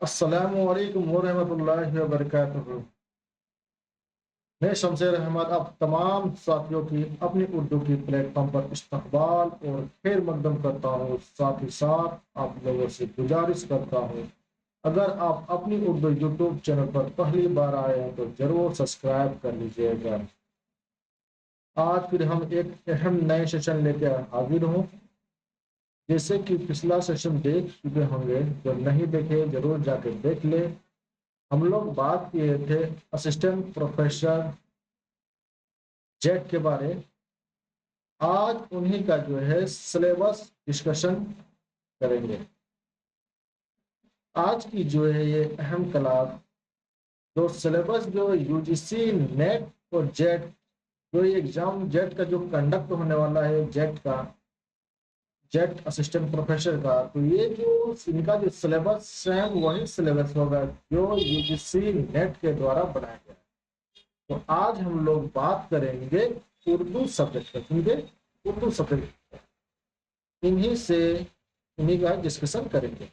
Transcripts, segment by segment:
السلام علیکم ورحمۃ اللہ وبرکاتہ۔ میں شمشیر احمد آپ تمام ساتھیوں کی اپنی اردو کی پلیٹ فارم پر استقبال اور خیر مقدم کرتا ہوں۔ ساتھ ہی ساتھ آپ لوگوں سے گزارش کرتا ہوں، اگر آپ اپنی اردو یوٹیوب چینل پر پہلی بار آئے ہیں تو ضرور سبسکرائب کر لیجیے گا۔ آج پھر ہم ایک اہم نئے سیشن لے کے حاضر ہوں۔ جیسے کہ پچھلا سیشن دیکھ چکے ہوں گے، جو نہیں دیکھے ضرور جا کے دیکھ لیں۔ ہم لوگ بات کیے تھے اسسٹنٹ پروفیسر جیٹ کے بارے۔ آج انہی کا جو ہے سلیبس ڈسکشن کریں گے۔ آج کی جو ہے یہ اہم کلاس، جو سلیبس جو یو جی سی نیٹ اور جیٹ، جو یہ ایگزام جیٹ کا جو کنڈکٹ ہونے والا ہے، جیٹ اسسٹنٹ پروفیسر کا، تو یہ جو ان کا جو سلیبس سیم وہی سلیبس ہوگا جو یو جی سی نیٹ کے دوارا بنایا گیا ہے۔ تو آج ہم لوگ بات کریں گے اردو سبجیکٹ کا، کیونکہ اردو سبجیکٹ انہی کا ڈسکشن کریں گے۔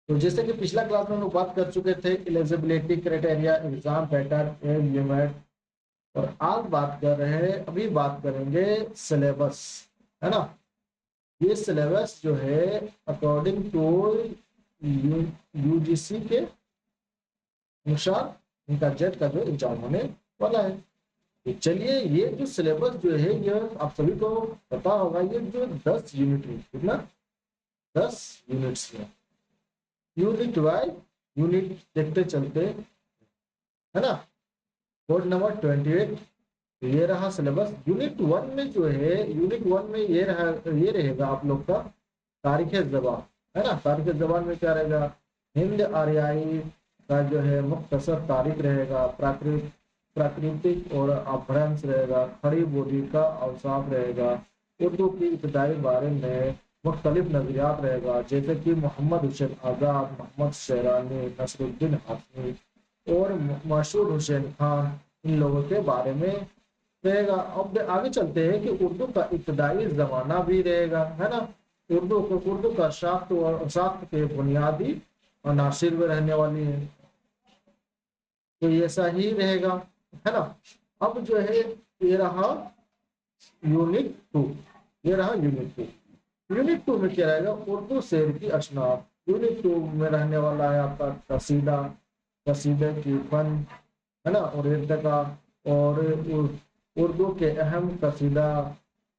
تو جیسے کہ پچھلا کلاس میں ہم لوگ بات کر چکے تھے eligibility criteria, exam pattern, age limit, اور آج بات کر رہے ہیں، ابھی بات کریں گے سلیبس، ہے نا۔ یہ سلیبس جو ہے اکارڈنگ ٹو یو جی سی کے انوسار ان کا جیٹ کا جو ایگزام ہونے والا ہے۔ تو چلیے، یہ جو سلیبس جو ہے یہ آپ سبھی کو پتا ہوگا، یہ جو 10 یونٹ ہے، کتنا 10 یونٹس میں یونٹ وائز یونٹ دیکھتے چلتے، ہے نا۔ کوڈ نمبر 28 یہ رہا سلیبس۔ یونٹ 1 میں جو ہے، یونٹ 1 میں یہ رہے گا آپ لوگ کا تاریخ زبان، ہے نا۔ تاریخ زبان میں کیا رہے گا؟ ہند آریائی کا جو ہے مختصر تاریخ رہے گا، پراکرتک اور اپبھرنش رہے گا، کھڑی بولی کا اوصاف رہے گا، اردو کی ابتدائی بارے میں مختلف نظریات رہے گا، جیسے کہ محمد حسین آزاد، محمد شیرانی، نصر الدین حاتمی اور مشہور حسین خان، ان لوگوں کے بارے میں رہے گا۔ اب آگے چلتے ہیں کہ اردو کا ابتدائی زمانہ بھی رہے گا، ہے نا۔ اردو کا ساخت کے بنیادی عناصر میں رہنے والی ہے، تو ایسا ہی رہے گا، ہے نا۔ اب جو ہے یہ رہا یونٹ 2، یہ رہا یونٹ 2۔ یونٹ 2 میں کیا رہے گا؟ اردو شعر کی اصناف۔ یونٹ 2 میں رہنے والا ہے آپ کا قصیدے کی فن، ہے نا، اور ارتقا، اور اردو کے اہم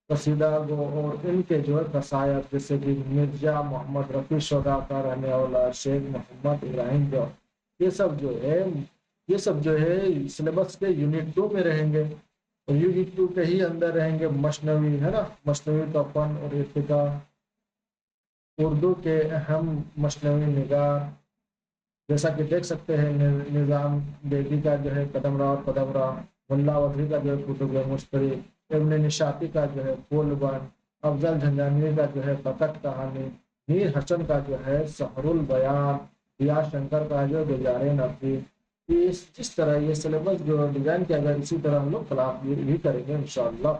قصیدہ گو اور ان کے جو ہے قصائد، جیسے کہ مرزا محمد رفیع شودا کا رہنے والا شیخ محمد ابراہیم جو، یہ سب جو ہے سلیبس کے یونٹ 2 میں رہیں گے۔ اور یونٹ 2 کے ہی اندر رہیں گے مثنوی، ہے نا، مثنوی کا فن اور ارتقا، اردو کے اہم مثنوی نگار، جیسا کہ دیکھ سکتے ہیں نظام بیگی کا جو ہے قدم راہ اور قدم راہ، ملا وزری کا جو ہے کتب مشتری، ابن نشاطی کا جو ہے پھول بن، افضل جھنجھانوی کا جو ہے بکٹ کہانی، میر حسن کا جو ہے سحر البیان، دیا شنکر کا جو گزار نفی۔ جس طرح یہ سلیبس جو ڈیزائن کیا گیا، اسی طرح ہم لوگ کلاس بھی کریں گے انشاءاللہ۔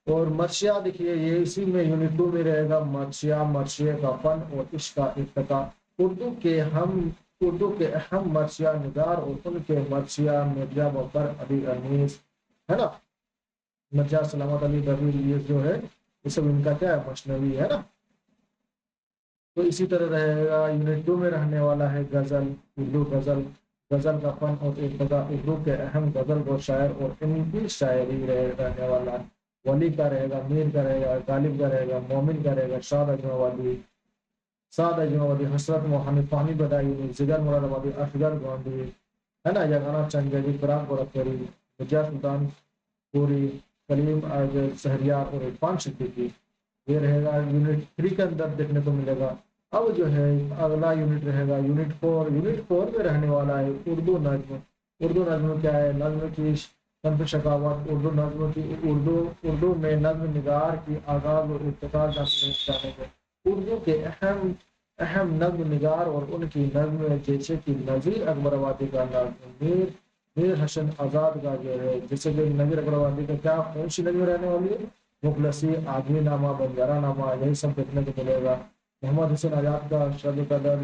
اور مرثیہ دیکھیے، یہ اسی میں یونٹ 2 میں رہے گا، مرثیے کا فن اور عشق کا ارتقا، اردو کے اہم مرثیہ نگار اور ان کے مرثیہ، مرزا بکر علی انیس، ہے نا، مرزا سلامت علی دبیر، یہ جو ہے یہ سب ان کا کیا ہے؟ مثنوی، ہے نا۔ تو اسی طرح رہے گا یونٹ 2 میں رہنے والا ہے غزل، اردو غزل کا فن اور ارتقا، اردو کے اہم غزل و شاعر اور ان کی شاعری رہنے والا ہے۔ ولی کا رہے گا، میر کا رہے گا، غالب کا رہے گا، مومن کا رہے گا، سعد اجماوی، حسرت موہانی، فہمی بدائی، جگر مراد آبادی، اشگر گاندھی، ہے نا، یگانا چنگیزی، فراق گورکھپوری، مرزا سلطان پوری، کلیم شہریار اور عرفان صدیقی، یہ رہے گا یونٹ 3 کے اندر دیکھنے کو ملے گا۔ اب جو ہے اگلا یونٹ رہے گا یونٹ 4۔ یونٹ 4 میں رہنے والا ہے اردو نظم کیا ہے؟ نظم کی صنف شکاوت، اردو میں نظم نگار کی آغاز اور ارتقاء جانے گے، اردو کے اہم نظم نگار اور ان کی نظم، جیسے کہ نذیر اکبر آبادی کا نظم، میر حسن آزاد کا جو ہے، جیسے کہ نذیر اکبر آبادی کا کیا کون سی نظم رہنے والی ہے؟ مخلصی، آدمی نامہ، بنجارہ نامہ، یہی سب دیکھنے کو ملے گا۔ محمد حسین آزاد کا شب قدر،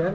10